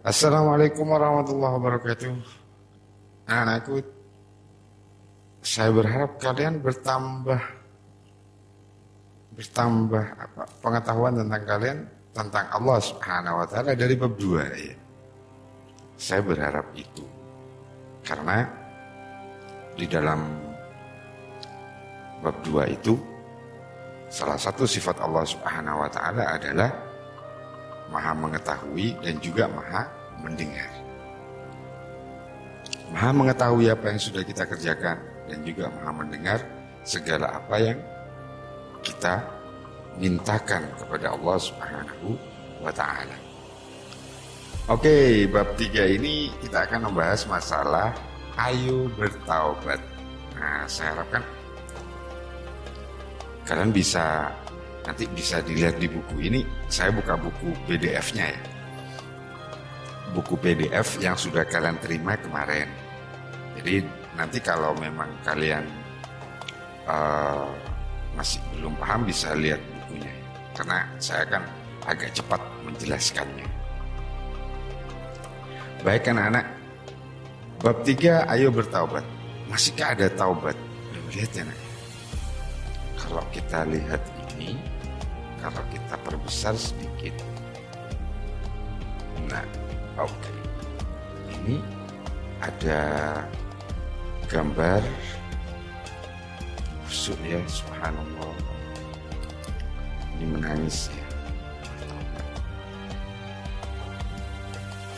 Assalamualaikum warahmatullahi wabarakatuh. Anak-anakku, saya berharap kalian bertambah pengetahuan tentang kalian tentang Allah Subhanahu wa taala dari bab 2 ya. Saya berharap itu. Karena di dalam bab 2 itu salah satu sifat Allah Subhanahu wa taala adalah Maha mengetahui dan juga Maha mendengar. Maha mengetahui apa yang sudah kita kerjakan dan juga Maha mendengar segala apa yang kita mintakan kepada Allah Subhanahu wa taala. Oke, bab 3 ini kita akan membahas masalah ayo bertaubat. Nah, saya harapkan kalian nanti bisa dilihat di buku ini. Saya buka buku PDF-nya ya. Buku PDF yang sudah kalian terima kemarin. Jadi nanti kalau memang kalian masih belum paham bisa lihat bukunya. Karena saya akan agak cepat menjelaskannya. Baik anak-anak. Bab 3 ayo bertaubat. Masihkah ada taubat? Lihat ya anak. Kalau kita lihat ini, kalau kita perbesar sedikit. Nah, oke. Ini ada gambar busuk ya, subhanallah. Ini menangis ya.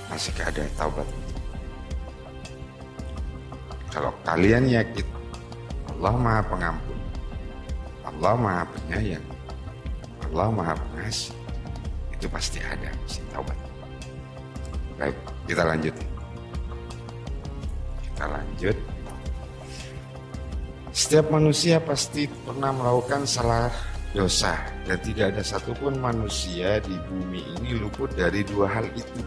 Masihkah ada taubat? Kalau kalian yakin Allah Maha Pengampun, Allah Maha Penyayang, Allah Maha Pengasih, itu pasti ada mesin taubat. Baik, kita lanjut. Setiap manusia pasti pernah melakukan salah dosa dan tidak ada satupun manusia di bumi ini luput dari dua hal itu.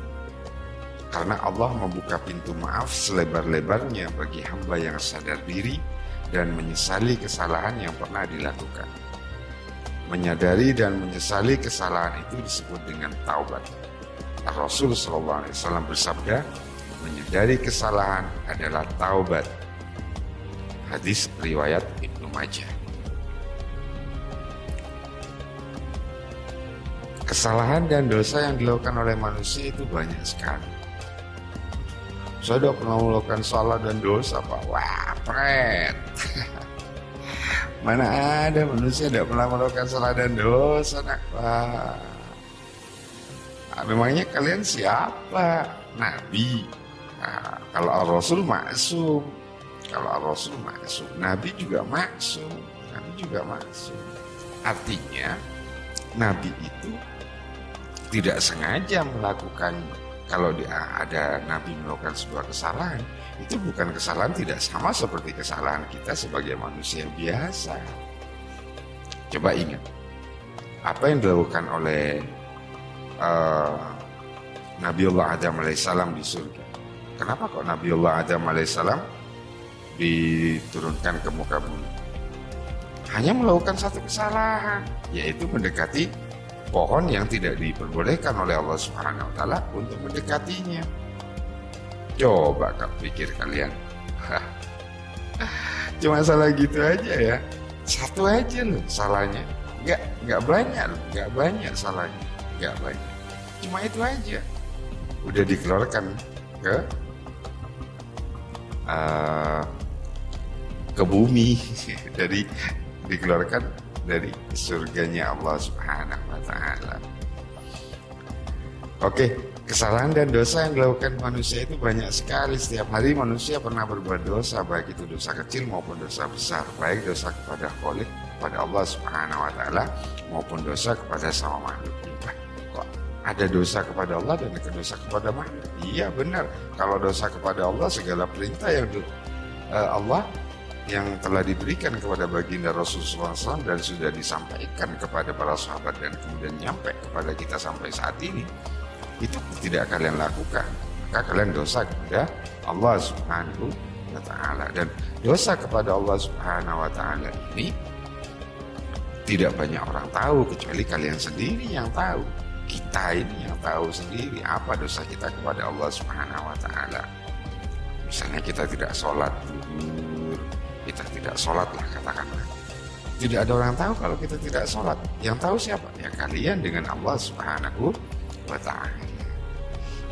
Karena Allah membuka pintu maaf selebar-lebarnya bagi hamba yang sadar diri dan menyesali kesalahan yang pernah dilakukan. Menyadari dan menyesali kesalahan itu disebut dengan taubat. Rasul SAW bersabda, menyadari kesalahan adalah taubat. Hadis riwayat Ibnu Majah. Kesalahan dan dosa yang dilakukan oleh manusia itu banyak sekali. Saya udah pernah melakukan salah dan dosa, Pak. Wah, pret. Mana ada manusia tidak pernah melakukan salah dan dosa, nak. Wah. Memangnya kalian siapa? Nabi. Nah, kalau Al-Rasul maksum. Nabi juga maksum. Artinya, Nabi itu tidak sengaja melakukan. Kalau ada Nabi melakukan sebuah kesalahan, itu bukan kesalahan tidak sama seperti kesalahan kita sebagai manusia biasa. Coba ingat, apa yang dilakukan oleh Nabiullah Adam alaihissalam di surga. Kenapa kok Nabiullah Adam alaihissalam diturunkan ke muka bumi? Hanya melakukan satu kesalahan, yaitu mendekati pohon yang tidak diperbolehkan oleh Allah Subhanahu wa taala untuk mendekatinya. Coba pikir kalian. Cuma salah gitu aja ya. Satu aja loh salahnya. Enggak banyak salahnya. Enggak banyak. Cuma itu aja. Udah dikeluarkan ke bumi dikeluarkan dari surganya Allah Subhanahu wa taala. Oke, kesalahan dan dosa yang dilakukan manusia itu banyak sekali. Setiap hari manusia pernah berbuat dosa, baik itu dosa kecil maupun dosa besar, baik dosa kepada Khalik, kepada Allah Subhanahu wa taala, maupun dosa kepada sama makhluk. Kok ada dosa kepada Allah dan dosa kepada makhluk? Iya benar. Kalau dosa kepada Allah, segala perintah yang Allah yang telah diberikan kepada baginda Rasulullah SAW dan sudah disampaikan kepada para sahabat dan kemudian nyampe kepada kita sampai saat ini, itu tidak kalian lakukan, maka kalian dosa kepada Allah Subhanahu wa taala. Dan dosa kepada Allah Subhanahu wa taala ini tidak banyak orang tahu kecuali kalian sendiri yang tahu. Kita ini yang tahu sendiri apa dosa kita kepada Allah Subhanahu wa taala. Misalnya kita tidak sholat zuhur, kita tidak sholat lah katakanlah. Tidak ada orang tahu kalau kita tidak sholat. Yang tahu siapa? Ya kalian dengan Allah Subhanahu wa ta'ala.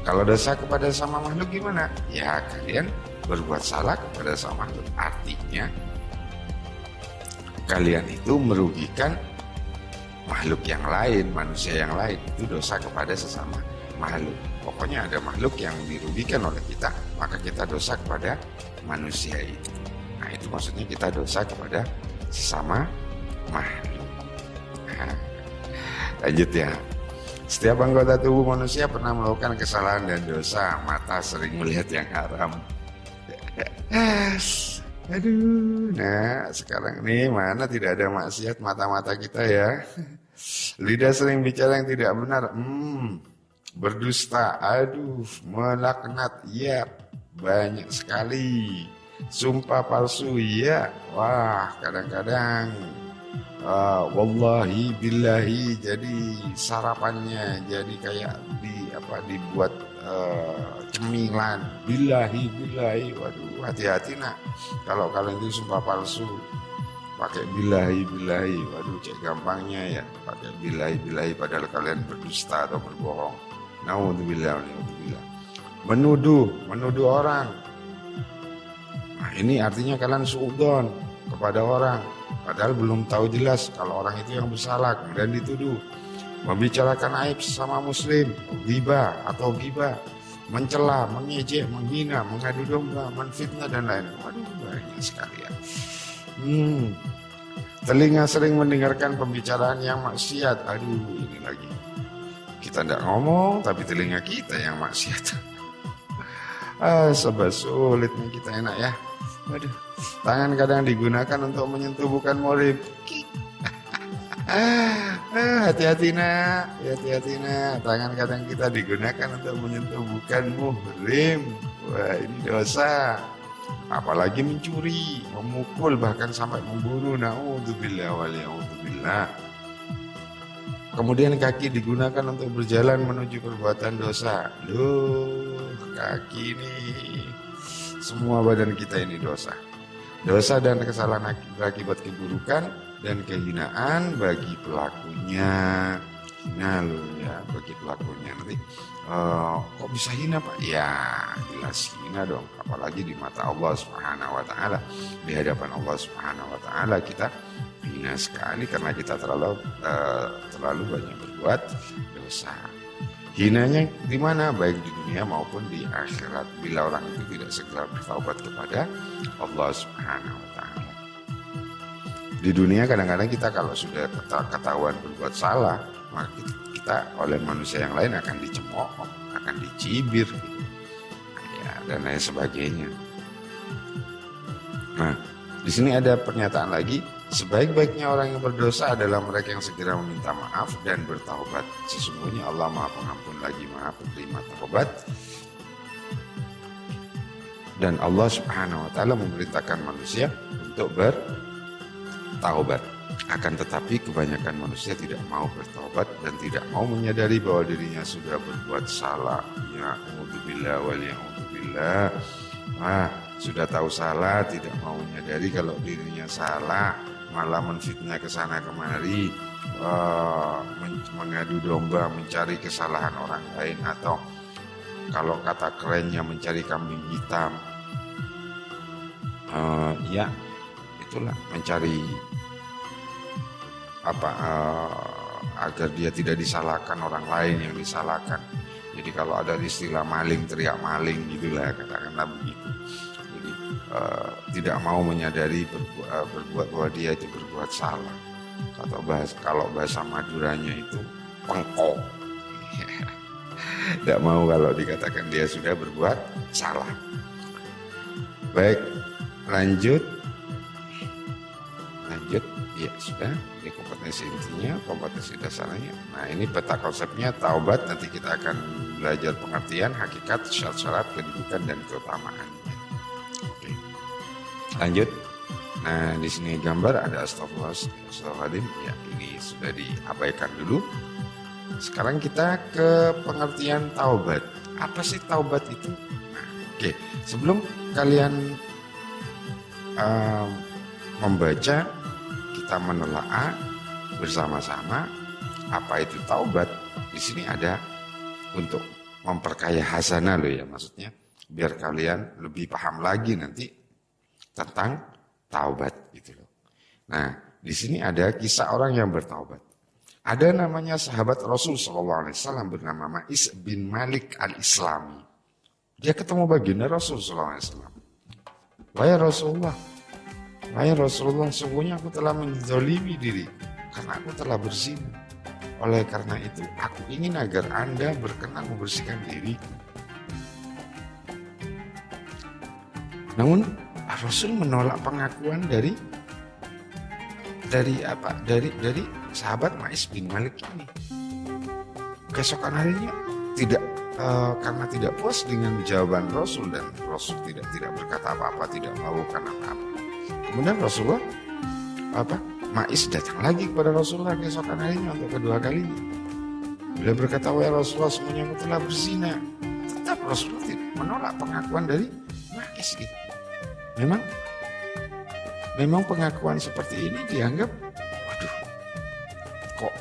Kalau dosa kepada sama makhluk gimana? Ya kalian berbuat salah kepada sama makhluk. Artinya kalian itu merugikan makhluk yang lain, manusia yang lain. Itu dosa kepada sesama makhluk. Pokoknya ada makhluk yang dirugikan oleh kita, maka kita dosa kepada manusia itu. Nah itu maksudnya kita dosa kepada sesama makhluk. Nah, lanjut ya. Setiap anggota tubuh manusia pernah melakukan kesalahan dan dosa. Mata sering melihat yang haram. Aduh, nah sekarang nih mana tidak ada maksiat mata-mata kita ya. Lidah sering bicara yang tidak benar. Berdusta, aduh, melaknat, ya banyak sekali. Sumpah palsu, ya, wah kadang-kadang wallahi billahi jadi sarapannya jadi kayak dibuat cemilan, billahi, waduh hati-hati nak kalau kalian itu sumpah palsu pakai billahi, waduh cek gampangnya ya pakai billahi padahal kalian berdusta atau berbohong. Naudzubillah. Menuduh orang. Nah ini artinya kalian suudzon kepada orang padahal belum tahu jelas kalau orang itu yang bersalah kemudian dituduh. Membicarakan aib sesama muslim, ghibah atau ghibah, mencela, mengejek, menghina, mengadu domba, menfitnah dan lain. Waduh banyak sekali ya. Telinga sering mendengarkan pembicaraan yang maksiat. Aduh ini lagi. Kita tidak ngomong tapi telinga kita yang maksiat. Sebab sulit nih kita enak ya. Waduh. Tangan kadang digunakan untuk menyentuh bukan murid. Hati-hati nak. Tangan kadang kita digunakan untuk menyentuh bukan muhrim. Wah ini dosa. Apalagi mencuri, memukul bahkan sampai membunuh. Naudzubillah waliya'udzubillah. Kemudian kaki digunakan untuk berjalan menuju perbuatan dosa. Loh kaki ini semua badan kita ini dosa. Dosa dan kesalahan berakibat keburukan dan kehinaan bagi pelakunya. Hina loh ya bagi pelakunya. Nanti kok bisa hina Pak? Ya jelas hina dong. Apalagi di mata Allah Subhanahu wa ta'ala. Di hadapan Allah Subhanahu wa ta'ala kita hina sekali karena kita terlalu banyak berbuat dosa. Hinanya di mana? Baik di dunia maupun di akhirat. Bila orang itu tidak segera bertaubat kepada Allah Subhanahu wa ta'ala. Di dunia kadang-kadang kita kalau sudah ketahuan berbuat salah, maka kita oleh manusia yang lain akan dicemooh, akan dicibir gitu. Ya, dan lain sebagainya. Nah, di sini ada pernyataan lagi, sebaik-baiknya orang yang berdosa adalah mereka yang segera meminta maaf dan bertaubat. Sesungguhnya Allah Maha Pengampun lagi Maha Penerima taubat. Dan Allah Subhanahu wa ta'ala memerintahkan manusia untuk bertaubat. Akan tetapi kebanyakan manusia tidak mau bertaubat dan tidak mau menyadari bahwa dirinya sudah berbuat salah. Ya a'udzubillah waliya'udzubillah. Sudah tahu salah, tidak mau menyadari kalau dirinya salah, malah menfitnah ke sana kemari, mengadu domba, mencari kesalahan orang lain, atau kalau kata kerennya mencari kambing hitam. Ya itulah mencari agar dia tidak disalahkan orang lain yang disalahkan. Jadi kalau ada istilah maling teriak maling gitulah katakanlah begitu. Jadi tidak mau menyadari berbuat bahwa dia itu berbuat salah. Atau kalau bahasa Maduranya itu pengkok. Tidak mau kalau dikatakan dia sudah berbuat salah. Baik, lanjut. Ya sudah, ini kompetensi intinya, kompetensi dasarnya. Nah ini peta konsepnya taubat, nanti kita akan belajar pengertian, hakikat, syarat-syarat, kedudukan, dan keutamaannya. Oke, lanjut. Nah di sini gambar ada astagfirullahaladzim, ya ini sudah diabaikan dulu. sekarang kita ke pengertian taubat. Apa sih taubat itu? Nah, oke, sebelum kalian membaca, kita menelaah bersama-sama apa itu taubat. Di sini ada untuk memperkaya hasanah loh ya, maksudnya biar kalian lebih paham lagi nanti tentang taubat gitu loh. Nah, di sini ada kisah orang yang bertaubat. Ada namanya sahabat Rasul SAW bernama Ma'is bin Malik al-Islami. Dia ketemu baginda Rasul SAW. Wahai Rasulullah, sungguhnya aku telah menzalimi diri karena aku telah berzina. Oleh karena itu, aku ingin agar Anda berkenan membersihkan diri. Namun Rasul menolak pengakuan dari sahabat Ma'is bin Malik ini. Keesokan harinya karena tidak puas dengan jawaban Rasul dan Rasul tidak berkata apa-apa, tidak melakukan apa-apa. Kemudian Rasulullah Ma'is datang lagi kepada Rasulullah keesokan harinya untuk kedua kalinya. Beliau berkata, wahai Rasulullah, semuanya aku telah berzina. Tetap Rasulullah tidak menolak pengakuan dari Ma'is gitu. Memang pengakuan seperti ini dianggap, waduh, kok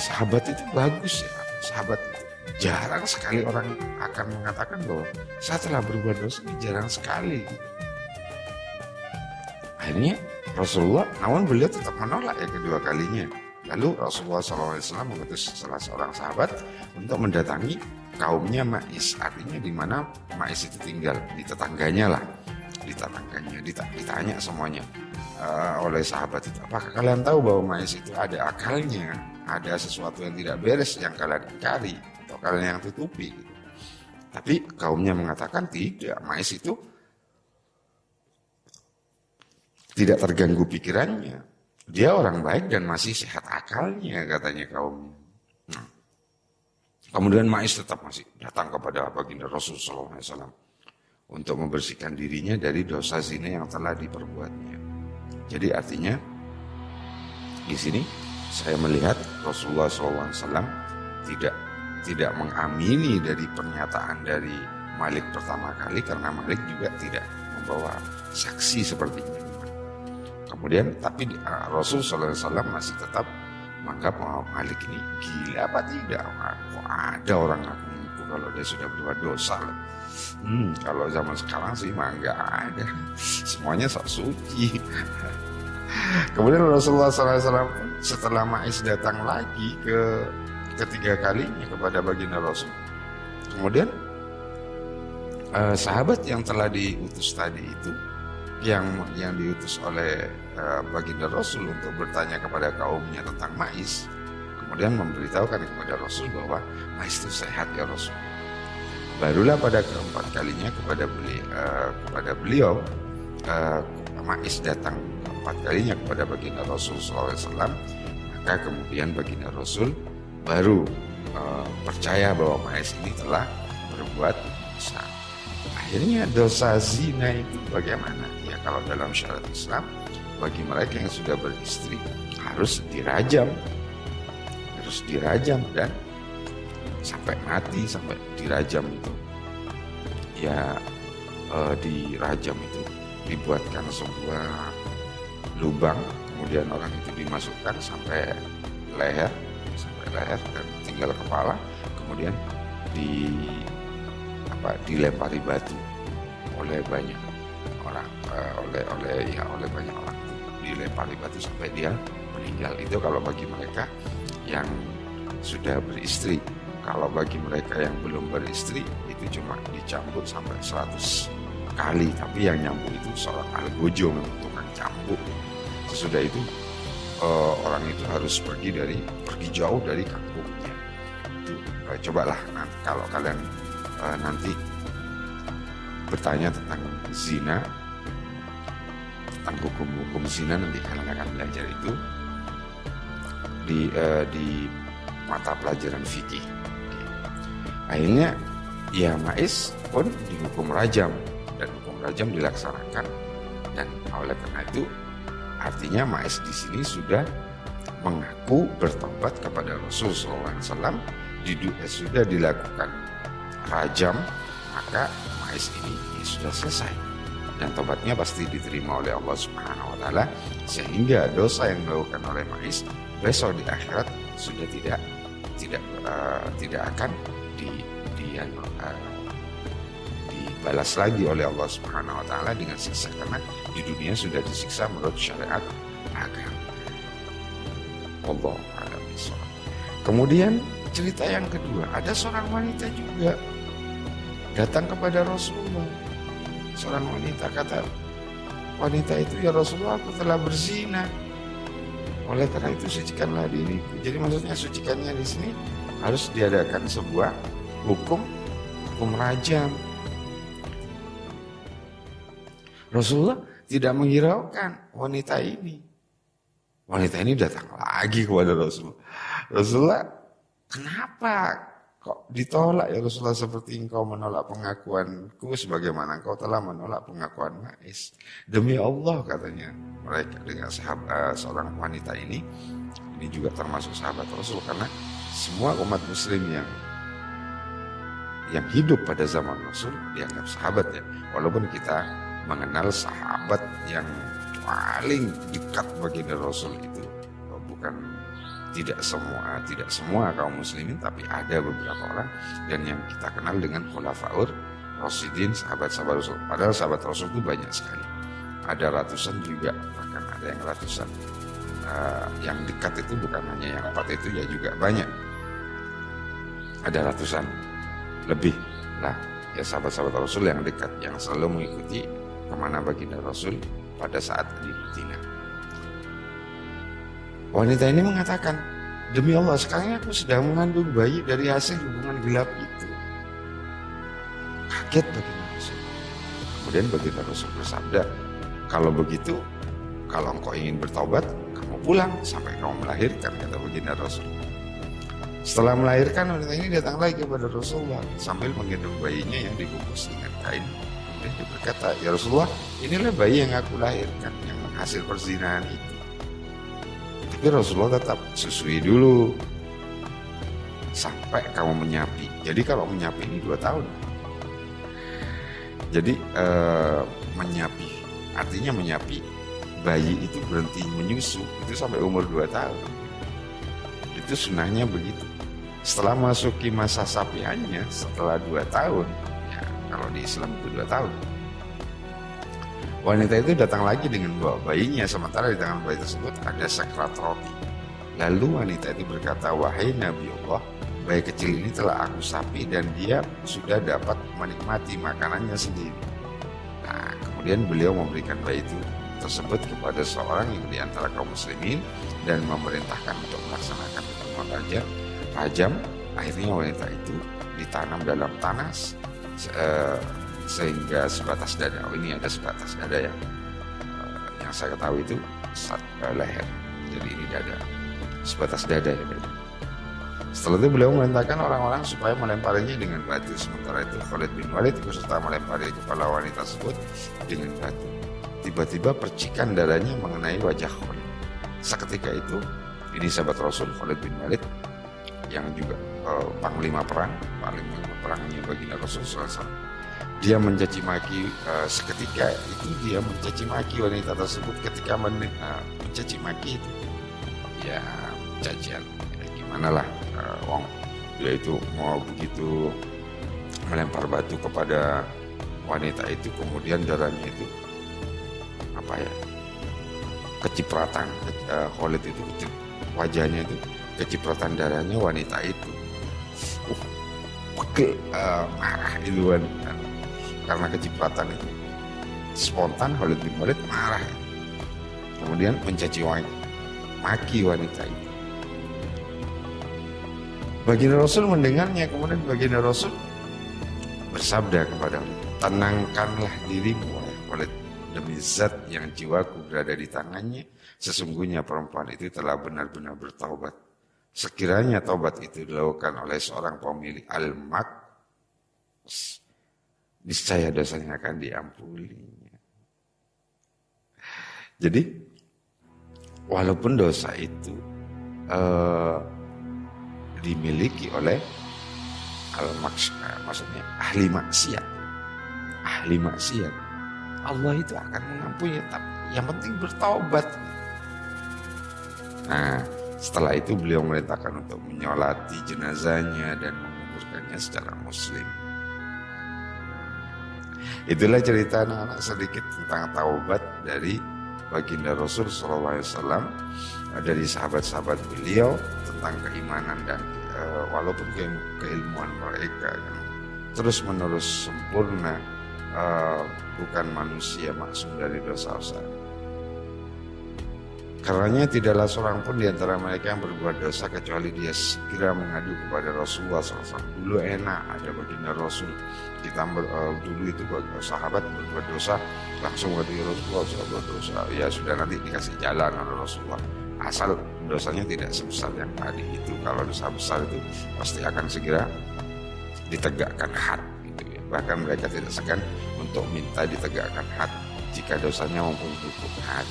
sahabat itu bagus ya. Sahabat itu jarang sekali orang akan mengatakan bahwa saya telah berbuat dosa, ini jarang sekali. Akhirnya Rasulullah, namun beliau tetap menolak ya kedua kalinya. Lalu Rasulullah SAW mengutus salah seorang sahabat untuk mendatangi kaumnya Ma'is, artinya di mana Ma'is itu tinggal, di tetangganya lah, ditanya semuanya oleh sahabat itu, apakah kalian tahu bahwa Ma'is itu ada akalnya, ada sesuatu yang tidak beres yang kalian cari atau kalian yang tutupi gitu. Tapi kaumnya mengatakan tidak, Ma'is itu tidak terganggu pikirannya. Dia orang baik dan masih sehat akalnya, katanya kaumnya. Nah, kemudian Ma'is tetap masih datang kepada baginda Rasulullah SAW untuk membersihkan dirinya dari dosa zina yang telah diperbuatnya. Jadi artinya di sini saya melihat Rasulullah SAW tidak mengamini dari pernyataan dari Malik pertama kali karena Malik juga tidak membawa saksi seperti ini. Kemudian tapi Rasul SAW masih tetap menganggap bahwa Malik ini gila apa tidak? Kok ada orang ngaku kalau dia sudah berbuat dosa? Kalau zaman sekarang sih mah enggak ada. Semuanya sok suci. Kemudian Rasulullah SAW setelah Ma'is datang lagi ke ketiga kalinya kepada baginda Rasul. Kemudian sahabat yang telah diutus tadi itu, yang diutus oleh baginda Rasul untuk bertanya kepada kaumnya tentang Ma'is, kemudian memberitahukan kepada Rasul bahwa Ma'is itu sehat ya Rasul. Barulah pada keempat kalinya kepada beliau Ma'is datang keempat kalinya kepada baginda Rasul SAW, maka kemudian baginda Rasul baru percaya bahwa Ma'is ini telah berbuat dosa. Akhirnya dosa zina itu bagaimana? Ya kalau dalam syariat Islam, bagi mereka yang sudah beristri harus dirajam dan sampai mati, sampai dirajam itu. Ya dirajam itu dibuatkan sebuah lubang, kemudian orang itu dimasukkan sampai leher dan tinggal kepala, kemudian dilempari batu oleh banyak orang, oleh banyak orang dilempari batu sampai dia meninggal. Itu kalau bagi mereka yang sudah beristri. Kalau bagi mereka yang belum beristri itu cuma dicambuk sampai 100 kali, tapi yang nyambuk itu seorang algojo, tukang cambuk. Sesudah itu orang itu harus pergi jauh dari kampungnya. Itu cobalah kalau kalian nanti bertanya tentang zina, tentang hukum-hukum zina, nanti kalian akan belajar itu di mata pelajaran fikih. Akhirnya ya Ma'is pun dihukum rajam, dan hukum rajam dilaksanakan, dan oleh karena itu artinya Ma'is di sini sudah mengaku bertobat kepada Rasulullah SAW, sudah dilakukan rajam, maka Ma'is ini sudah selesai dan tobatnya pasti diterima oleh Allah Subhanahu wa taala, sehingga dosa yang dilakukan oleh Ma'is besok di akhirat sudah tidak akan dibalas lagi oleh Allah Subhanahu wa taala dengan siksa, karena di dunia sudah disiksa menurut syariat agama. Allah a'lam bishawab. Kemudian cerita yang kedua, ada seorang wanita juga datang kepada Rasulullah. Seorang wanita, kata wanita itu, ya Rasulullah, aku telah berzina, oleh karena itu sucikanlah diriku. Jadi maksudnya sucikannya di sini harus diadakan sebuah hukum rajam. Rasulullah tidak menghiraukan wanita ini. Wanita ini datang lagi kepada Rasulullah. Rasulullah, kenapa kok ditolak ya Rasulullah, seperti engkau menolak pengakuanku sebagaimana engkau telah menolak pengakuan Ma'is. Demi Allah, katanya mereka dengan seorang wanita ini juga termasuk sahabat Rasul, karena semua umat muslim yang hidup pada zaman Rasul dianggap sahabat ya. Walaupun kita mengenal sahabat yang paling dekat baginda Rasul itu tidak semua kaum muslimin, tapi ada beberapa orang, dan yang kita kenal dengan khulafaur rasyidin, sahabat-sahabat Rasul. Padahal sahabat Rasul itu banyak sekali, ada ratusan juga, bahkan ada yang ratusan. Yang dekat itu bukan hanya yang 4 itu, ya juga banyak, ada ratusan lebih lah ya sahabat-sahabat Rasul yang dekat, yang selalu mengikuti kemana baginda Rasul pada saat di Madinah. Wanita ini mengatakan, demi Allah, sekarang aku sedang mengandung bayi dari hasil hubungan gelap itu. Kaget baginda Rasul. Kemudian baginda Rasul bersabda, kalau begitu, kalau engkau ingin bertaubat, kamu pulang sampai kamu melahirkan, kata baginda Rasul. Setelah melahirkan, wanita ini datang lagi kepada Rasulullah sambil menggendong bayinya yang dibungkus dengan kain. Dan dia berkata, ya Rasulullah, inilah bayi yang aku lahirkan, yang hasil perzinahan itu. Tapi Rasulullah tetap susui dulu sampai kamu menyapi. Jadi kalau menyapi ini 2 tahun. Jadi menyapi, artinya menyapi, bayi itu berhenti menyusu itu sampai umur 2 tahun. Itu sunnahnya begitu. Setelah masuki masa sapiannya setelah 2 tahun, ya kalau di Islam itu 2 tahun, wanita itu datang lagi dengan bawa bayinya, sementara di tangan bayi tersebut ada sekrat roti. Lalu wanita itu berkata, wahai Nabi Allah, bayi kecil ini telah aku sapi dan dia sudah dapat menikmati makanannya sendiri. Nah, kemudian beliau memberikan bayi itu tersebut kepada seorang yang di antara kaum muslimin dan memerintahkan untuk melaksanakan hukuman rajam. Akhirnya wanita itu ditanam dalam tanah sehingga sebatas dada. Ini ada sebatas dada yang saya ketahui itu leher. Jadi ini dada, sebatas dada ya. Setelah itu beliau memerintahkan orang-orang supaya melemparinya dengan batu. Sementara itu Khalid bin Walid ikut serta melempari kepala wanita tersebut dengan batu. Tiba-tiba percikan darahnya mengenai wajah Khalid. Seketika itu, ini sahabat Rasul Khalid bin Walid yang juga panglima perangnya baginda Rasul SAW. Dia mencaci maki, seketika itu dia mencaci maki wanita tersebut. Ketika mencaci maki itu, ya cacian, ya gimana lah, dia itu mau begitu melempar batu kepada wanita itu, kemudian darahnya itu kecipratan, Khalid itu wajahnya itu kecipratan darahnya wanita itu. Pegel, marah itu wanita. Karena kecipratan itu spontan, Khalid bin Walid marah. Kemudian mencaci maki wanita itu. Baginda Rasul mendengarnya, kemudian baginda Rasul bersabda kepada Khalid, tenangkanlah dirimu wahai Khalid, demi zat yang jiwaku berada di tangannya, sesungguhnya perempuan itu telah benar-benar bertaubat. Sekiranya taubat itu dilakukan oleh seorang pemilik al-mak, niscaya dosanya akan diampuninya. Jadi walaupun dosa itu dimiliki oleh maksudnya ahli maksiat. Ahli maksiat, Allah itu akan mengampuni, tapi yang penting bertaubat. Nah, setelah itu beliau merintahkan untuk menyolati jenazahnya dan menguburkannya secara muslim. Itulah cerita anak-anak sedikit tentang taubat dari baginda Rasul SAW, dari sahabat-sahabat beliau, tentang keimanan dan walaupun keilmuan mereka yang terus menerus sempurna, bukan manusia maksum dari dosa-dosa. Karenanya tidaklah seorang pun di antara mereka yang berbuat dosa kecuali dia segera mengadu kepada Rasulullah SAW. Dulu enak, ada baginda Rasul, kita dulu itu sahabat berbuat dosa langsung ke Rasulullah SAW dosa, ya sudah nanti dikasih jalan oleh Rasulullah, asal dosanya tidak sebesar yang tadi itu. Kalau dosa besar itu pasti akan segera ditegakkan had gitu ya. Bahkan mereka tidak segan untuk minta ditegakkan had jika dosanya mempunyai hukum had,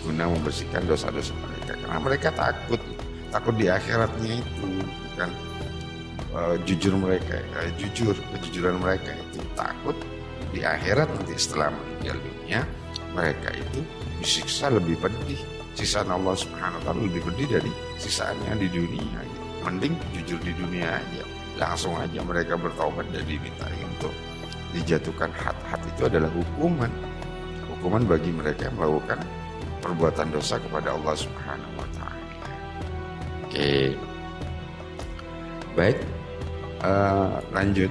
guna membersihkan dosa-dosa mereka, karena mereka takut di akhiratnya itu bukan kejujuran mereka itu, takut di akhirat nanti setelah meninggal dunia mereka itu disiksa lebih pedih, sisaan Allah Subhanahu wa taala lebih pedih dari sisaannya di dunia. Mending jujur di dunia aja, langsung aja mereka bertaubat dan dimintai untuk dijatuhkan had itu adalah hukuman bagi mereka yang melakukan perbuatan dosa kepada Allah Subhanahu wa taala. Oke. Baik. Lanjut.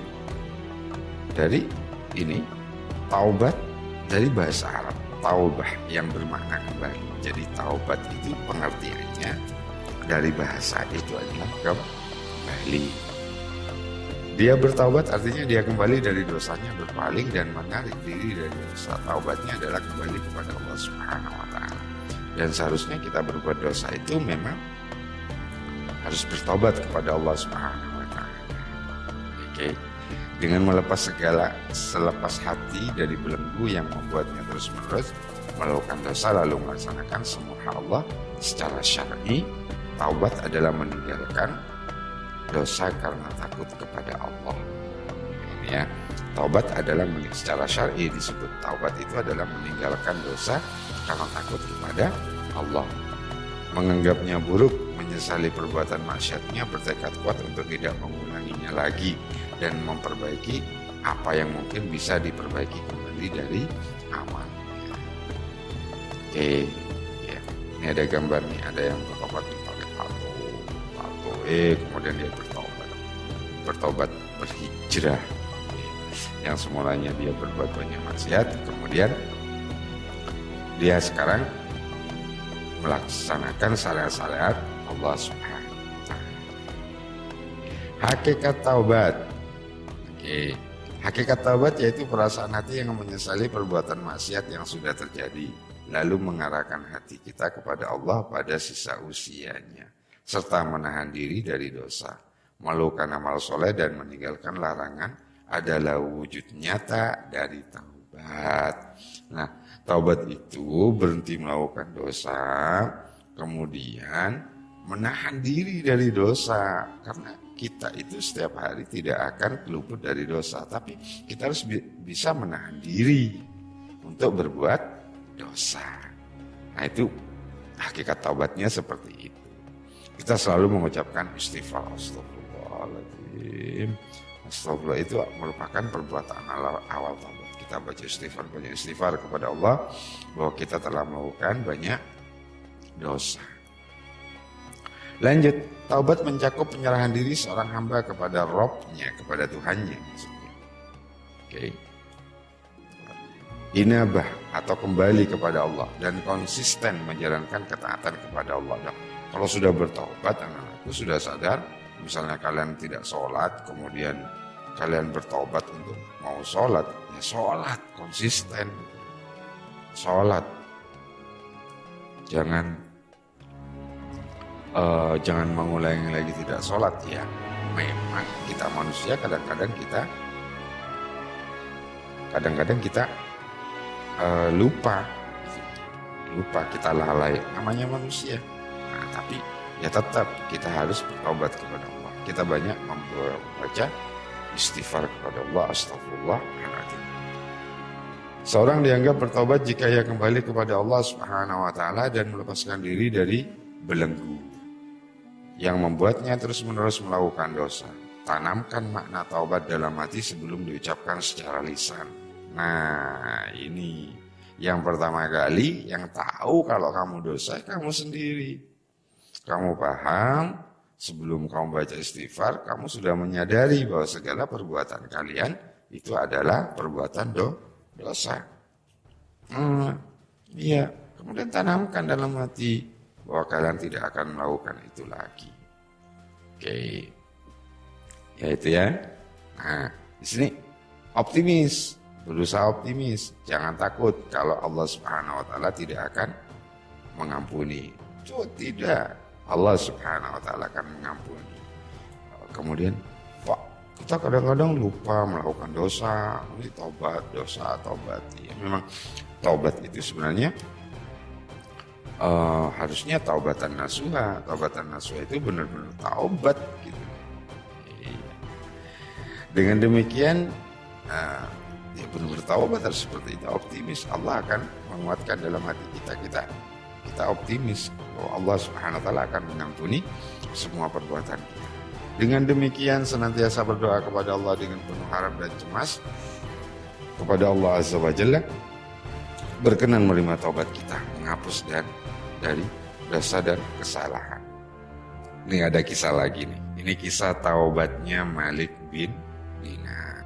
Dari ini taubat dari bahasa Arab, taubah yang bermakna kembali. Jadi taubat itu pengertiannya dari bahasa itu adalah kembali. Dia bertaubat artinya dia kembali dari dosanya, berpaling dan menarik diri dari dosa. Taubatnya adalah kembali kepada Allah Subhanahu wa taala. Dan seharusnya kita berbuat dosa itu memang harus bertobat kepada Allah Subhanahu wa taala. Oke. Dengan melepas selepas hati dari belenggu yang membuatnya terus-menerus melakukan dosa lalu melaksanakan semua Allah secara syar'i. Taubat adalah meninggalkan dosa karena takut kepada Allah. Ini ya, taubat adalah secara syar'i disebut taubat itu adalah meninggalkan dosa karena takut kepada Allah. Menganggapnya buruk, menyesali perbuatan maksiatnya, bertekad kuat untuk tidak mengulanginya lagi dan memperbaiki apa yang mungkin bisa diperbaiki kembali dari amalnya. Oke, ya. Ini ada gambar nih, ada yang bertobat pakai tato, kemudian dia bertobat berhijrah. Yang semulanya dia berbuat banyak maksiat, kemudian dia sekarang melaksanakan syariat Allah Subhanahu wa taala. Hakikat taubat. Oke. Hakikat taubat yaitu perasaan hati yang menyesali perbuatan maksiat yang sudah terjadi, lalu mengarahkan hati kita kepada Allah pada sisa usianya, serta menahan diri dari dosa, melakukan amal soleh dan meninggalkan larangan adalah wujud nyata dari taubat. Nah, taubat itu berhenti melakukan dosa, kemudian menahan diri dari dosa. Karena kita itu setiap hari tidak akan luput dari dosa, tapi kita harus bisa menahan diri untuk berbuat dosa. Nah, itu hakikat taubatnya seperti itu. Kita selalu mengucapkan istighfar, astagfirullahaladzim. Astagfirullah itu merupakan perbuatan awal taubat. Kita baca istighfar, banyak istighfar kepada Allah bahwa kita telah melakukan banyak dosa. Lanjut, taubat mencakup penyerahan diri seorang hamba kepada Robnya, kepada Tuhannya. Oke. Inabah atau kembali kepada Allah dan konsisten menjalankan ketaatan kepada Allah. Nah, kalau sudah bertaubat, anak-anakku sudah sadar, misalnya kalian tidak sholat, kemudian kalian bertaubat untuk mau sholat, ya sholat, konsisten. Sholat. Jangan mengulangi lagi tidak sholat ya. Memang kita manusia kadang-kadang kita lupa kita lalai, namanya manusia. Nah, tapi ya tetap kita harus bertobat kepada Allah. Kita banyak membaca istighfar kepada Allah, astagfirullahaladzim. Seorang dianggap bertobat jika ia kembali kepada Allah Subhanahu wa taala dan melepaskan diri dari belenggu yang membuatnya terus-menerus melakukan dosa. Tanamkan makna taubat dalam hati sebelum diucapkan secara lisan. Nah, ini yang pertama kali yang tahu kalau kamu dosa kamu sendiri. Kamu paham, sebelum kamu baca istighfar, kamu sudah menyadari bahwa segala perbuatan kalian itu adalah perbuatan dosa. Iya, kemudian tanamkan dalam hati bahwa kalian tidak akan melakukan itu lagi. Oke, ya itu ya. Nah, di sini optimis, berusaha optimis, jangan takut kalau Allah Subhanahu Wa Taala tidak akan mengampuni. Tidak, Allah Subhanahu Wa Taala akan mengampuni. Kemudian, Pak, kita kadang-kadang lupa melakukan dosa, ini taubat, dosa, taubat. Ya, memang taubat itu sebenarnya harusnya taubatan nasuha. Taubatan nasuha itu benar-benar taubat gitu. Dengan demikian ya benar-benar taubat harus seperti itu, optimis. Allah akan menguatkan dalam hati kita optimis bahwa Allah Subhanahu wa taala akan mengampuni semua perbuatan kita. Dengan demikian senantiasa berdoa kepada Allah dengan penuh harap dan cemas kepada Allah Azza wa Jalla berkenan menerima taubat kita, menghapus dari dosa dan kesalahan. Ini ada kisah lagi nih. Ini kisah taubatnya Malik bin Dinar.